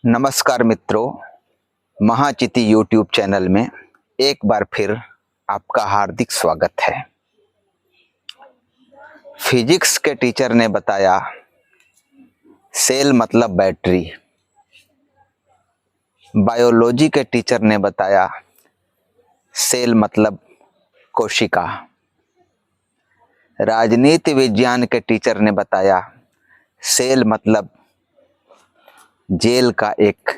नमस्कार मित्रों, महाचिति YouTube channel में एक बार फिर आपका हार्दिक स्वागत है। फिजिक्स के टीचर ने बताया सेल मतलब बैटरी, बायोलॉजी के टीचर ने बताया सेल मतलब कोशिका, राजनीति विज्ञान के टीचर ने बताया सेल मतलब जेल का एक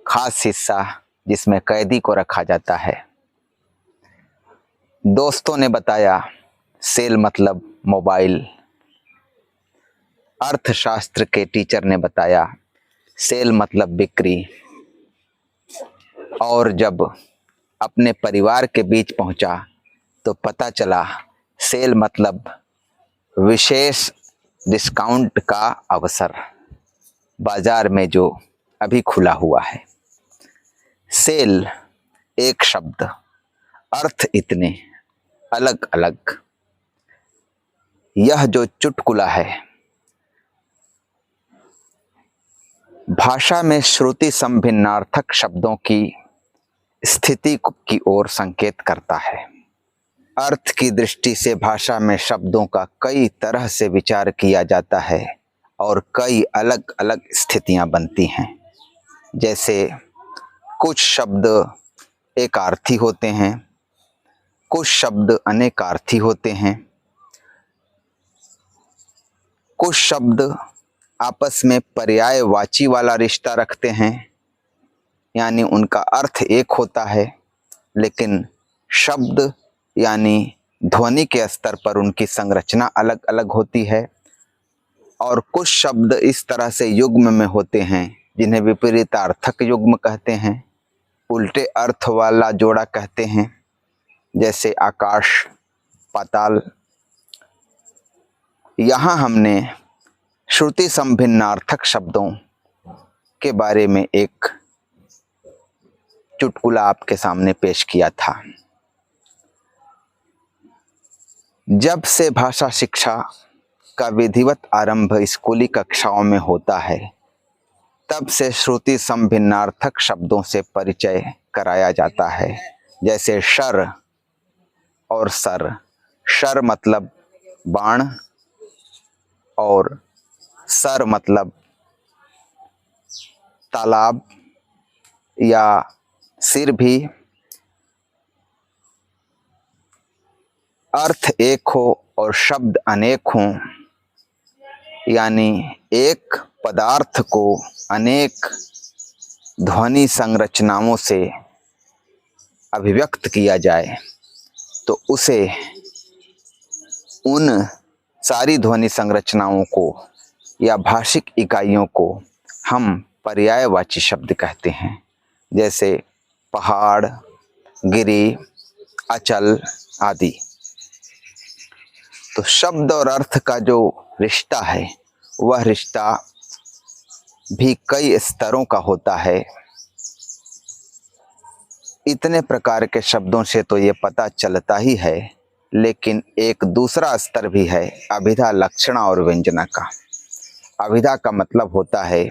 खास हिस्सा जिसमें कैदी को रखा जाता है। दोस्तों ने बताया सेल मतलब मोबाइल, अर्थशास्त्र के टीचर ने बताया सेल मतलब बिक्री, और जब अपने परिवार के बीच पहुंचा तो पता चला सेल मतलब विशेष डिस्काउंट का अवसर बाजार में जो अभी खुला हुआ है। सेल एक शब्द, अर्थ इतने अलग अलग। यह जो चुटकुला है भाषा में श्रुति संभिन्नार्थक शब्दों की स्थिति की ओर संकेत करता है। अर्थ की दृष्टि से भाषा में शब्दों का कई तरह से विचार किया जाता है और कई अलग अलग स्थितियां बनती हैं। जैसे कुछ शब्द एकार्थी होते हैं, कुछ शब्द अनेकार्थी होते हैं, कुछ शब्द आपस में पर्यायवाची वाला रिश्ता रखते हैं, यानी उनका अर्थ एक होता है लेकिन शब्द यानी ध्वनि के स्तर पर उनकी संरचना अलग अलग होती है। और कुछ शब्द इस तरह से युग्म में होते हैं जिन्हें विपरीतार्थक युग्म कहते हैं, उल्टे अर्थ वाला जोड़ा कहते हैं, जैसे आकाश पाताल। यहाँ हमने श्रुति संभिन्नार्थक शब्दों के बारे में एक चुटकुला आपके सामने पेश किया था। जब से भाषा शिक्षा का विधिवत आरंभ स्कूली कक्षाओं में होता है, तब से श्रुति संभिन्नार्थक शब्दों से परिचय कराया जाता है। जैसे शर और सर। शर मतलब बाण और सर मतलब तालाब या सिर भी। अर्थ एक हो और शब्द अनेक हों, यानी एक पदार्थ को अनेक ध्वनि संरचनाओं से अभिव्यक्त किया जाए तो उसे उन सारी ध्वनि संरचनाओं को या भाषिक इकाइयों को हम पर्यायवाची शब्द कहते हैं। जैसे पहाड़, गिरी, अचल आदि। तो शब्द और अर्थ का जो रिश्ता है वह रिश्ता भी कई स्तरों का होता है। इतने प्रकार के शब्दों से तो ये पता चलता ही है, लेकिन एक दूसरा स्तर भी है अभिधा, लक्षणा और व्यंजना का। अभिधा का मतलब होता है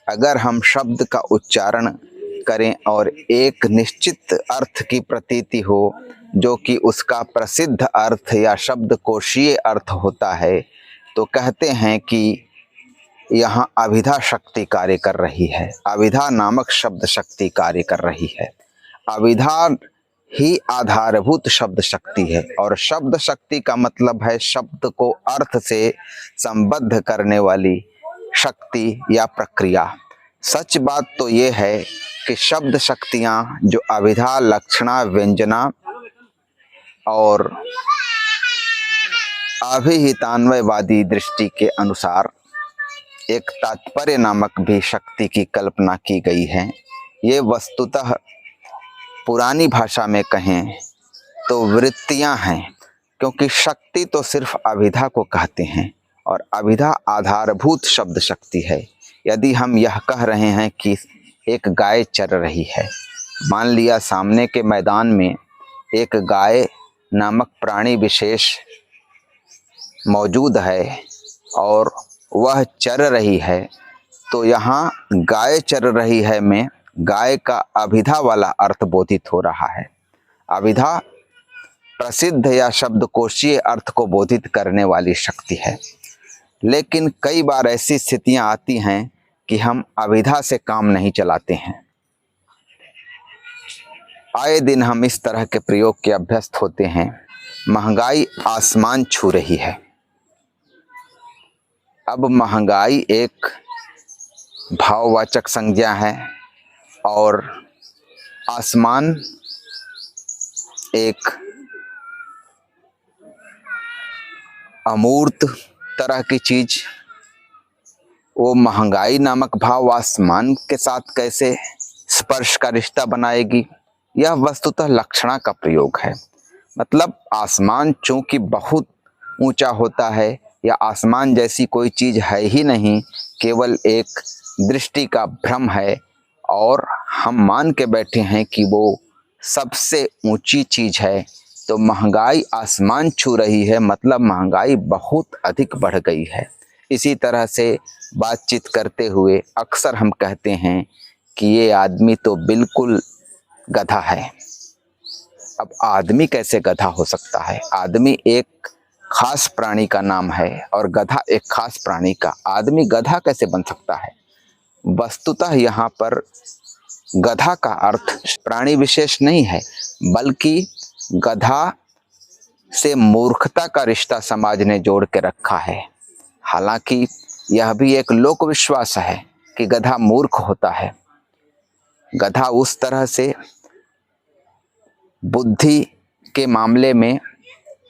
अगर हम शब्द का उच्चारण करें और एक निश्चित अर्थ की प्रतीति हो जो कि उसका प्रसिद्ध अर्थ या शब्दकोशीय अर्थ होता है, तो कहते हैं कि यहाँ अभिधा शक्ति कार्य कर रही है, अभिधा नामक शब्द शक्ति कार्य कर रही है। अभिधा ही आधारभूत शब्द शक्ति है और शब्द शक्ति का मतलब है शब्द को अर्थ से संबद्ध करने वाली शक्ति या प्रक्रिया। सच बात तो ये है कि शब्द शक्तियाँ जो अभिधा, लक्षणा, व्यंजना और अभिहितान्वयवादी दृष्टि के अनुसार एक तात्पर्य नामक भी शक्ति की कल्पना की गई है। ये वस्तुतः पुरानी भाषा में कहें तो वृत्तियां हैं, क्योंकि शक्ति तो सिर्फ अभिधा को कहते हैं और अभिधा आधारभूत शब्द शक्ति है। यदि हम यह कह रहे हैं कि एक गाय चर रही है, मान लिया सामने के मैदान में एक गाय नामक प्राणी विशेष मौजूद है और वह चर रही है, तो यहाँ गाय चर रही है में गाय का अभिधा वाला अर्थ बोधित हो रहा है। अभिधा प्रसिद्ध या शब्दकोशीय अर्थ को बोधित करने वाली शक्ति है, लेकिन कई बार ऐसी स्थितियां आती हैं कि हम अभिधा से काम नहीं चलाते हैं। आए दिन हम इस तरह के प्रयोग के अभ्यस्त होते हैं। महंगाई आसमान छू रही है। अब महंगाई एक भाववाचक संज्ञा है और आसमान एक अमूर्त तरह की चीज। वो महंगाई नामक भाव आसमान के साथ कैसे स्पर्श का रिश्ता बनाएगी? यह वस्तुतः लक्षणा का प्रयोग है। मतलब आसमान चूंकि बहुत ऊंचा होता है या आसमान जैसी कोई चीज है ही नहीं, केवल एक दृष्टि का भ्रम है और हम मान के बैठे हैं कि वो सबसे ऊंची चीज है, तो महंगाई आसमान छू रही है मतलब महंगाई बहुत अधिक बढ़ गई है। इसी तरह से बातचीत करते हुए अक्सर हम कहते हैं कि ये आदमी तो बिल्कुल गधा है। अब आदमी कैसे गधा हो सकता है? आदमी एक खास प्राणी का नाम है और गधा एक खास प्राणी का। आदमी गधा कैसे बन सकता है? वस्तुतः यहाँ पर गधा का अर्थ प्राणी विशेष नहीं है, बल्कि गधा से मूर्खता का रिश्ता समाज ने जोड़ के रखा है। हालांकि यह भी एक लोक विश्वास है कि गधा मूर्ख होता है। गधा उस तरह से बुद्धि के मामले में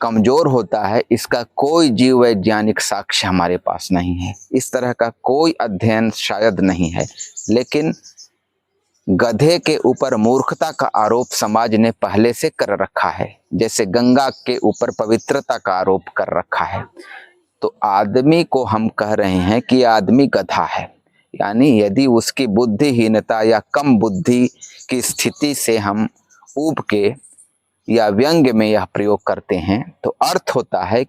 कमजोर होता है, इसका कोई जीव वैज्ञानिक साक्ष्य हमारे पास नहीं है। इस तरह का कोई अध्ययन शायद नहीं है, लेकिन गधे के ऊपर मूर्खता का आरोप समाज ने पहले से कर रखा है, जैसे गंगा के ऊपर पवित्रता का आरोप कर रखा है। तो आदमी को हम कह रहे हैं कि आदमी गधा है, यानी यदि उसकी बुद्धिहीनता या कम बुद्धि की स्थिति से हम ऊब के या व्यंग्य में यह प्रयोग करते हैं तो अर्थ होता है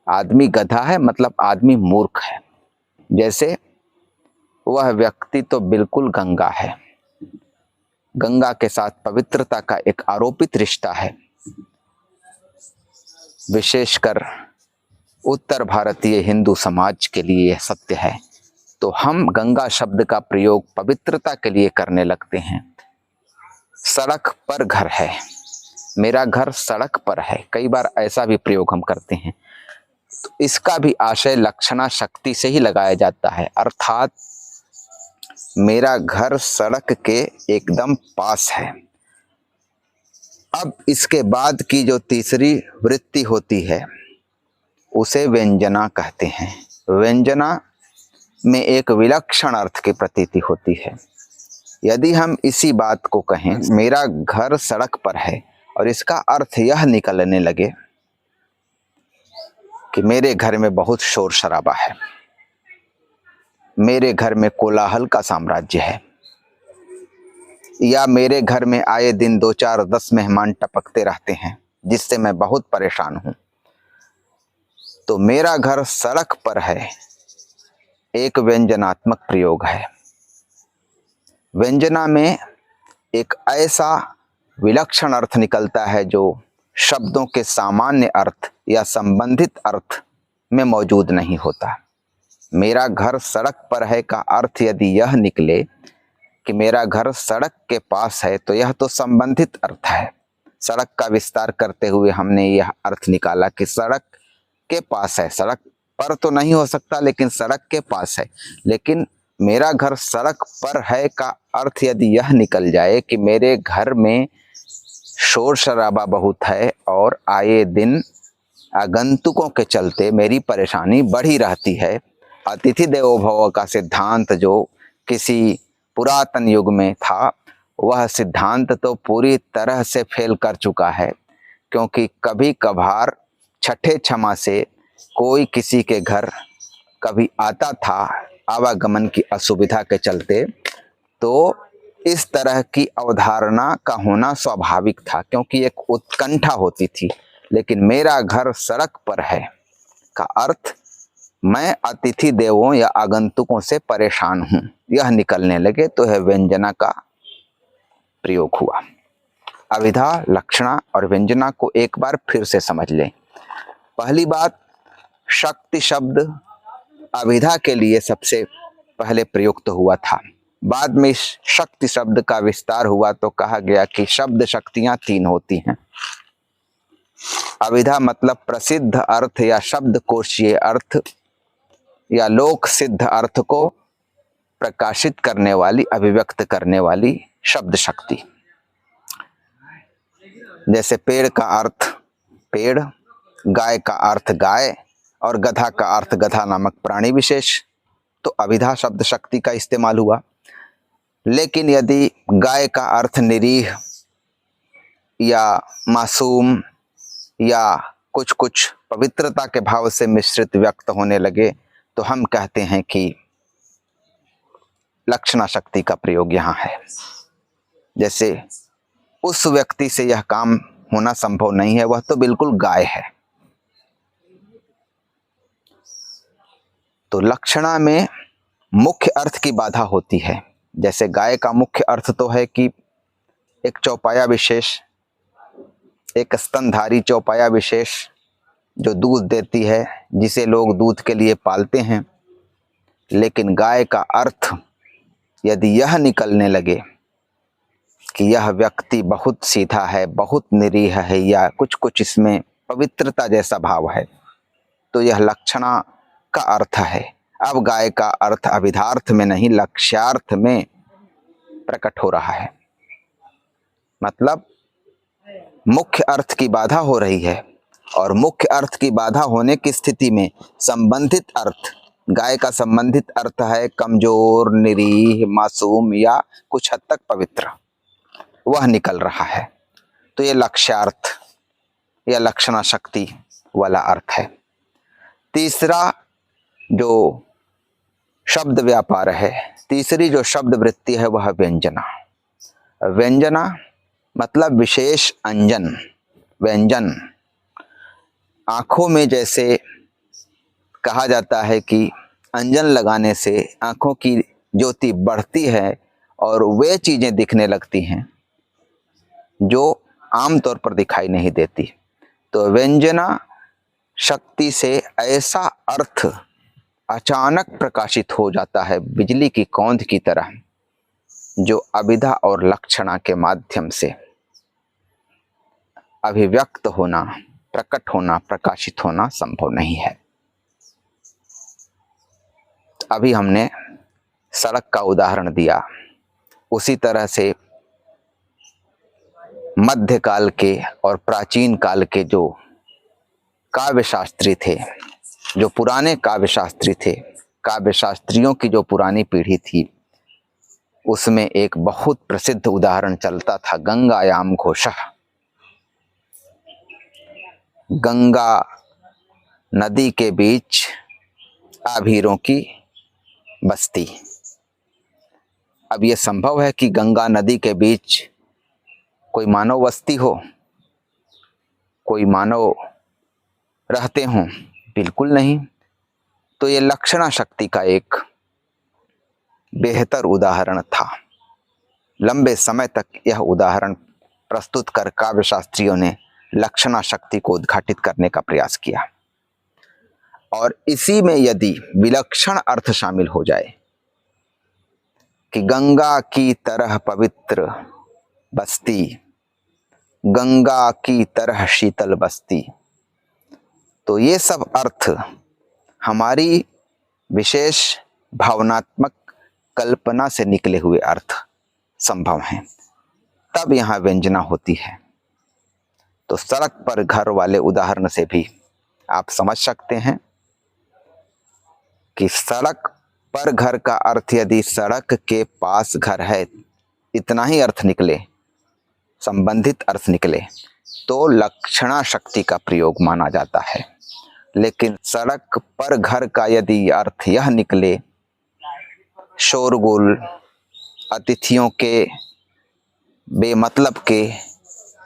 आदमी गधा है मतलब आदमी मूर्ख है। जैसे वह व्यक्ति तो बिल्कुल गंगा है, गंगा के साथ पवित्रता का एक आरोपित रिश्ता है। विशेषकर उत्तर भारतीय हिंदू समाज के लिए यह सत्य है। तो हम गंगा शब्द का प्रयोग पवित्रता के लिए करने लगते हैं। सड़क पर घर है, मेरा घर सड़क पर है, कई बार ऐसा भी प्रयोग हम करते हैं। तो इसका भी आशय लक्षणा शक्ति से ही लगाया जाता है, अर्थात मेरा घर सड़क के एकदम पास है। अब इसके बाद की जो तीसरी वृत्ति होती है उसे व्यंजना कहते हैं। व्यंजना में एक विलक्षण अर्थ की प्रतीति होती है। यदि हम इसी बात को कहें मेरा घर सड़क पर है और इसका अर्थ यह निकलने लगे कि मेरे घर में बहुत शोर शराबा है, मेरे घर में कोलाहल का साम्राज्य है, या मेरे घर में आए दिन 2 4 10 मेहमान टपकते रहते हैं जिससे मैं बहुत परेशान हूं, तो मेरा घर सड़क पर है एक व्यंजनात्मक प्रयोग है। व्यंजना में एक ऐसा विलक्षण अर्थ निकलता है जो शब्दों के सामान्य अर्थ या संबंधित अर्थ में मौजूद नहीं होता। मेरा घर सड़क पर है का अर्थ यदि यह निकले कि मेरा घर सड़क के पास है तो यह तो संबंधित अर्थ है। सड़क का विस्तार करते हुए हमने यह अर्थ निकाला कि सड़क के पास है, सड़क पर तो नहीं हो सकता लेकिन सड़क के पास है। लेकिन मेरा घर सड़क पर है का अर्थ यदि यह निकल जाए कि मेरे घर में शोर शराबा बहुत है और आए दिन आगंतुकों के चलते मेरी परेशानी बढ़ी रहती है। अतिथि देवो भव का सिद्धांत जो किसी पुरातन युग में था, वह सिद्धांत तो पूरी तरह से फेल कर चुका है, क्योंकि कभी कभार छठे छमा से कोई किसी के घर कभी आता था आवागमन की असुविधा के चलते, तो इस तरह की अवधारणा का होना स्वाभाविक था क्योंकि एक उत्कंठा होती थी। लेकिन मेरा घर सड़क पर है का अर्थ मैं अतिथि देवों या आगंतुकों से परेशान हूं, यह निकलने लगे तो यह व्यंजना का प्रयोग हुआ। अभिधा, लक्षणा और व्यंजना को एक बार फिर से समझ लें। पहली बात, शक्ति शब्द अभिधा के लिए सबसे पहले प्रयुक्त हुआ था। बाद में इस शक्ति शब्द का विस्तार हुआ तो कहा गया कि शब्द शक्तियां 3 होती हैं। अभिधा मतलब प्रसिद्ध अर्थ या शब्द कोशीय अर्थ या लोक सिद्ध अर्थ को प्रकाशित करने वाली, अभिव्यक्त करने वाली शब्द शक्ति। जैसे पेड़ का अर्थ पेड़, गाय का अर्थ गाय और गधा का अर्थ गधा नामक प्राणी विशेष, तो अभिधा शब्द शक्ति का इस्तेमाल हुआ। लेकिन यदि गाय का अर्थ निरीह या मासूम या कुछ कुछ पवित्रता के भाव से मिश्रित व्यक्त होने लगे तो हम कहते हैं कि लक्षणा शक्ति का प्रयोग यहाँ है। जैसे उस व्यक्ति से यह काम होना संभव नहीं है, वह तो बिल्कुल गाय है। तो लक्षणा में मुख्य अर्थ की बाधा होती है। जैसे गाय का मुख्य अर्थ तो है कि एक चौपाया विशेष, एक स्तनधारी चौपाया विशेष जो दूध देती है, जिसे लोग दूध के लिए पालते हैं। लेकिन गाय का अर्थ यदि यह निकलने लगे कि यह व्यक्ति बहुत सीधा है, बहुत निरीह है या कुछ कुछ इसमें पवित्रता जैसा भाव है, तो यह लक्षणा का अर्थ है। अब गाय का अर्थ अभिधार्थ में नहीं, लक्ष्यार्थ में प्रकट हो रहा है। मतलब मुख्य अर्थ की बाधा हो रही है, और मुख्य अर्थ की बाधा होने की स्थिति में संबंधित अर्थ, गाय का संबंधित अर्थ है कमजोर, निरीह, मासूम या कुछ हद तक पवित्र, वह निकल रहा है। तो ये लक्ष्यार्थ या लक्षणा शक्ति वाला अर्थ है। तीसरा जो शब्द व्यापार है, तीसरी जो शब्द वृत्ति है वह व्यंजना। व्यंजना मतलब विशेष अंजन, व्यंजन। आँखों में जैसे कहा जाता है कि अंजन लगाने से आँखों की ज्योति बढ़ती है और वे चीज़ें दिखने लगती हैं जो आमतौर पर दिखाई नहीं देती। तो व्यंजना शक्ति से ऐसा अर्थ अचानक प्रकाशित हो जाता है, बिजली की कौंध की तरह, जो अभिधा और लक्षणा के माध्यम से अभिव्यक्त होना, प्रकट होना, प्रकाशित होना संभव नहीं है। अभी हमने सड़क का उदाहरण दिया, उसी तरह से मध्यकाल के और प्राचीन काल के जो काव्यशास्त्री थे, जो पुराने काव्यशास्त्री थे, काव्यशास्त्रियों की जो पुरानी पीढ़ी थी, उसमें एक बहुत प्रसिद्ध उदाहरण चलता था, गंगायाम घोषः। गंगा नदी के बीच आभीरों की बस्ती। अब यह संभव है कि गंगा नदी के बीच कोई मानव बस्ती हो, कोई मानव रहते हों? बिल्कुल नहीं। तो ये लक्षणा शक्ति का एक बेहतर उदाहरण था। लंबे समय तक यह उदाहरण प्रस्तुत कर काव्यशास्त्रियों ने लक्षणा शक्ति को उद्घाटित करने का प्रयास किया। और इसी में यदि विलक्षण अर्थ शामिल हो जाए कि गंगा की तरह पवित्र बस्ती, गंगा की तरह शीतल बस्ती, तो ये सब अर्थ हमारी विशेष भावनात्मक कल्पना से निकले हुए अर्थ संभव हैं, तब यहाँ व्यंजना होती है। तो सड़क पर घर वाले उदाहरण से भी आप समझ सकते हैं कि सड़क पर घर का अर्थ यदि सड़क के पास घर है, इतना ही अर्थ निकले, संबंधित अर्थ निकले, तो लक्षणा शक्ति का प्रयोग माना जाता है। लेकिन सड़क पर घर का यदि अर्थ यह निकले, शोरगुल, अतिथियों के बेमतलब के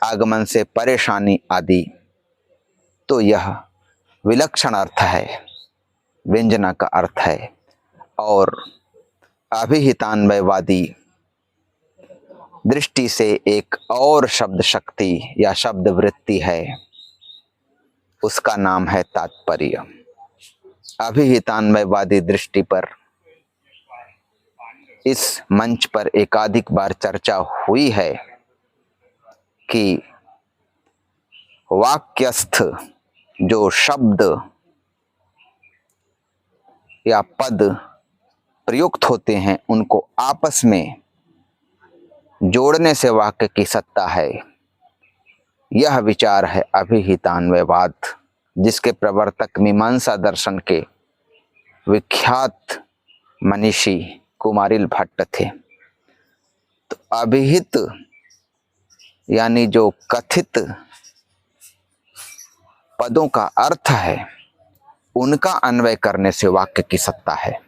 आगमन से परेशानी आदि, तो यह विलक्षण अर्थ है, व्यंजना का अर्थ है। और अभिहितान्वयवादी दृष्टि से एक और शब्द शक्ति या शब्द वृत्ति है, उसका नाम है तात्पर्य। अभिहितान्वयवादी दृष्टि पर इस मंच पर एकाधिक बार चर्चा हुई है कि वाक्यस्थ जो शब्द या पद प्रयुक्त होते हैं उनको आपस में जोड़ने से वाक्य की सत्ता है। यह विचार है अभिहितान्वयवाद, जिसके प्रवर्तक मीमांसा दर्शन के विख्यात मनीषी कुमारिल भट्ट थे। तो अभिहित यानी जो कथित पदों का अर्थ है उनका अन्वय करने से वाक्य की सत्ता है।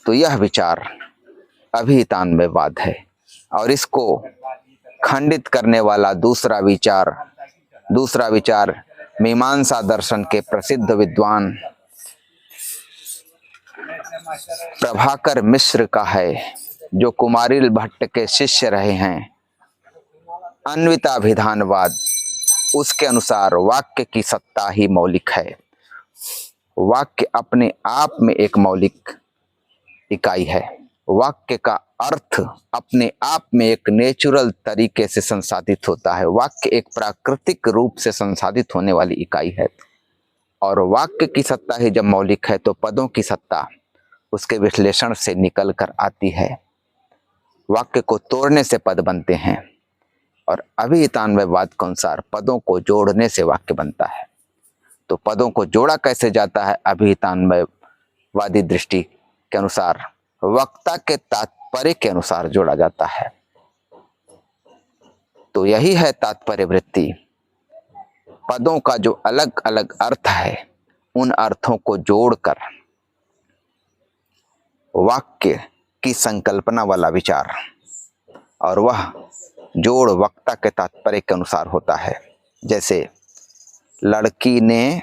तो यह विचार अभिहितान्वयवाद है। और इसको खंडित करने वाला दूसरा विचार मीमांसा दर्शन के प्रसिद्ध विद्वान प्रभाकर मिश्र का है, जो कुमारिल भट्ट के शिष्य रहे हैं। अन्विताभिधानवाद, उसके अनुसार वाक्य की सत्ता ही मौलिक है। वाक्य अपने आप में एक मौलिक इकाई है। वाक्य का अर्थ अपने आप में एक नेचुरल तरीके से संसाधित होता है। वाक्य एक प्राकृतिक रूप से संसाधित होने वाली इकाई है। और वाक्य की सत्ता ही जब मौलिक है तो पदों की सत्ता उसके विश्लेषण से निकल कर आती है। वाक्य को तोड़ने से पद बनते हैं और अभिहितान्वयवाद के अनुसार पदों को जोड़ने से वाक्य बनता है। तो पदों को जोड़ा कैसे जाता है? अभिहितान्वयवादी दृष्टि के अनुसार वक्ता के तात्पर्य के अनुसार जोड़ा जाता है। तो यही है तात्पर्य वृत्ति। पदों का जो अलग अलग अर्थ है उन अर्थों को जोड़कर वाक्य की संकल्पना वाला विचार, और वह जोड़ वक्ता के तात्पर्य के अनुसार होता है। जैसे लड़की ने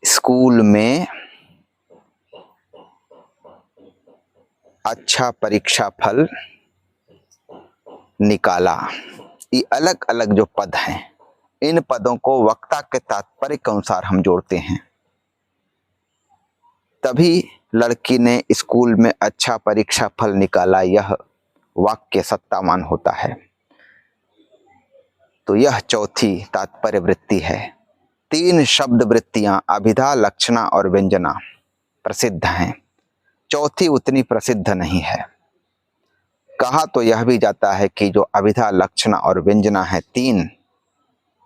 स्कूल में अच्छा परीक्षा फल निकाला। ये अलग अलग जो पद हैं, इन पदों को वक्ता के तात्पर्य के अनुसार हम जोड़ते हैं, तभी लड़की ने स्कूल में अच्छा परीक्षा फल निकाला, यह वाक्य सत्तावान होता है। तो यह चौथी तात्पर्य वृत्ति है। 3 शब्द वृत्तियां अभिधा, लक्षणा और व्यंजना प्रसिद्ध हैं। चौथी उतनी प्रसिद्ध नहीं है। कहा तो यह भी जाता है कि जो अभिधा, लक्षणा और व्यंजना है, 3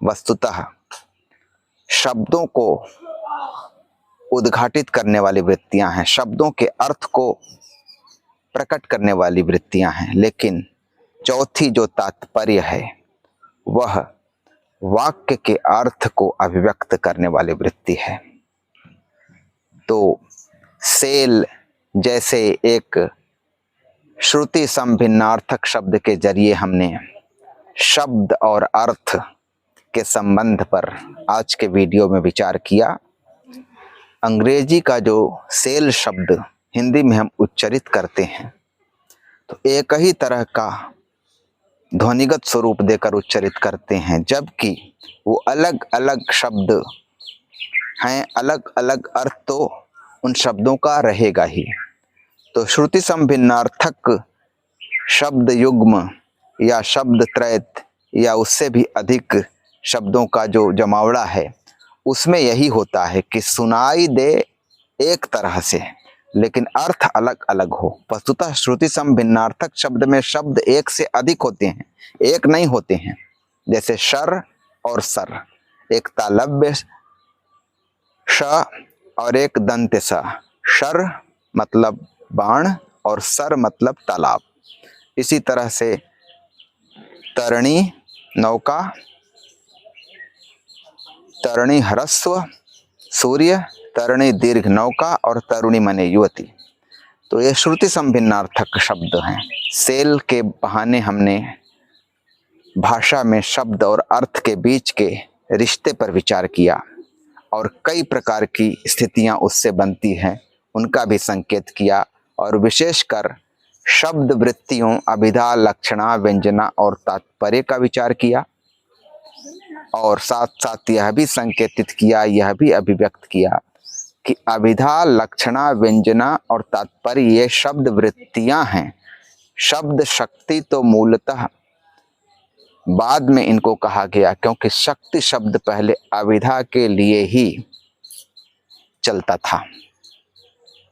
वस्तुतः शब्दों को उद्घाटित करने वाली वृत्तियां हैं, शब्दों के अर्थ को प्रकट करने वाली वृत्तियां हैं। लेकिन चौथी जो तात्पर्य है वह वाक्य के अर्थ को अभिव्यक्त करने वाली वृत्ति है। तो सेल जैसे एक श्रुति संभिन्नार्थक शब्द के जरिए हमने शब्द और अर्थ के संबंध पर आज के वीडियो में विचार किया। अंग्रेजी का जो सेल शब्द हिंदी में हम उच्चारित करते हैं तो एक ही तरह का ध्वनिगत स्वरूप देकर उच्चारित करते हैं, जबकि वो अलग अलग शब्द हैं, अलग अलग अर्थ तो उन शब्दों का रहेगा ही। तो श्रुति संभिन्नार्थक शब्द युग्म या शब्द त्रैत या उससे भी अधिक शब्दों का जो जमावड़ा है, उसमें यही होता है कि सुनाई दे एक तरह से लेकिन अर्थ अलग अलग हो। वस्तुतः श्रुति संभिन्नार्थक शब्द में शब्द एक से अधिक होते हैं, एक नहीं होते हैं। जैसे शर और सर, एक तालव्य श और एक दंत्य स। शर मतलब बाण और सर मतलब तालाब। इसी तरह से तरणी नौका, तरणी ह्रस्व सूर्य, तरणी दीर्घ नौका और तरुणी मने युवती। तो ये श्रुति संभिन्नार्थक शब्द हैं। सेल के बहाने हमने भाषा में शब्द और अर्थ के बीच के रिश्ते पर विचार किया। और कई प्रकार की स्थितियां उससे बनती हैं उनका भी संकेत किया और विशेषकर शब्द वृत्तियों, अभिधा, लक्षणा, व्यंजना और तात्पर्य का विचार किया और साथ साथ यह भी संकेतित किया, यह भी अभिव्यक्त किया कि अभिधा, लक्षणा, व्यंजना और तात्पर्य ये शब्द वृत्तियां हैं। शब्द शक्ति तो मूलतः बाद में इनको कहा गया, क्योंकि शक्ति शब्द पहले अभिधा के लिए ही चलता था।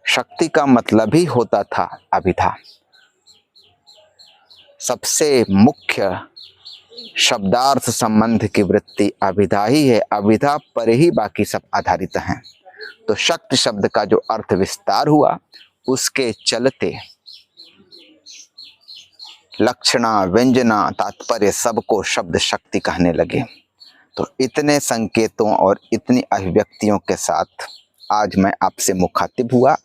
शक्ति का मतलब ही होता था अभिधा। सबसे मुख्य शब्दार्थ संबंध की वृत्ति अभिधा ही है। अभिधा पर ही बाकी सब आधारित हैं। तो शक्ति शब्द का जो अर्थ विस्तार हुआ उसके चलते लक्षणा, व्यंजना, तात्पर्य सबको शब्द शक्ति कहने लगे। तो इतने संकेतों और इतनी अभिव्यक्तियों के साथ आज मैं आपसे मुखातिब हुआ।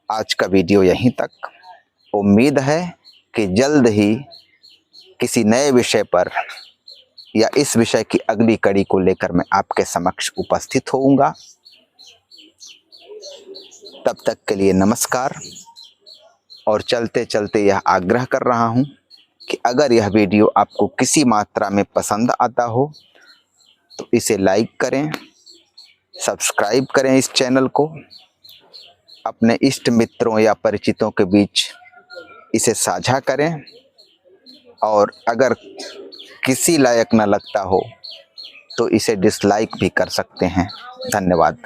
आज का वीडियो यहीं तक। उम्मीद है कि जल्द ही किसी नए विषय पर या इस विषय की अगली कड़ी को लेकर मैं आपके समक्ष उपस्थित होऊंगा। तब तक के लिए नमस्कार। और चलते चलते यह आग्रह कर रहा हूं कि अगर यह वीडियो आपको किसी मात्रा में पसंद आता हो तो इसे लाइक करें, सब्सक्राइब करें इस चैनल को, अपने इष्ट मित्रों या परिचितों के बीच इसे साझा करें और अगर किसी लायक न लगता हो तो इसे डिसलाइक भी कर सकते हैं। धन्यवाद।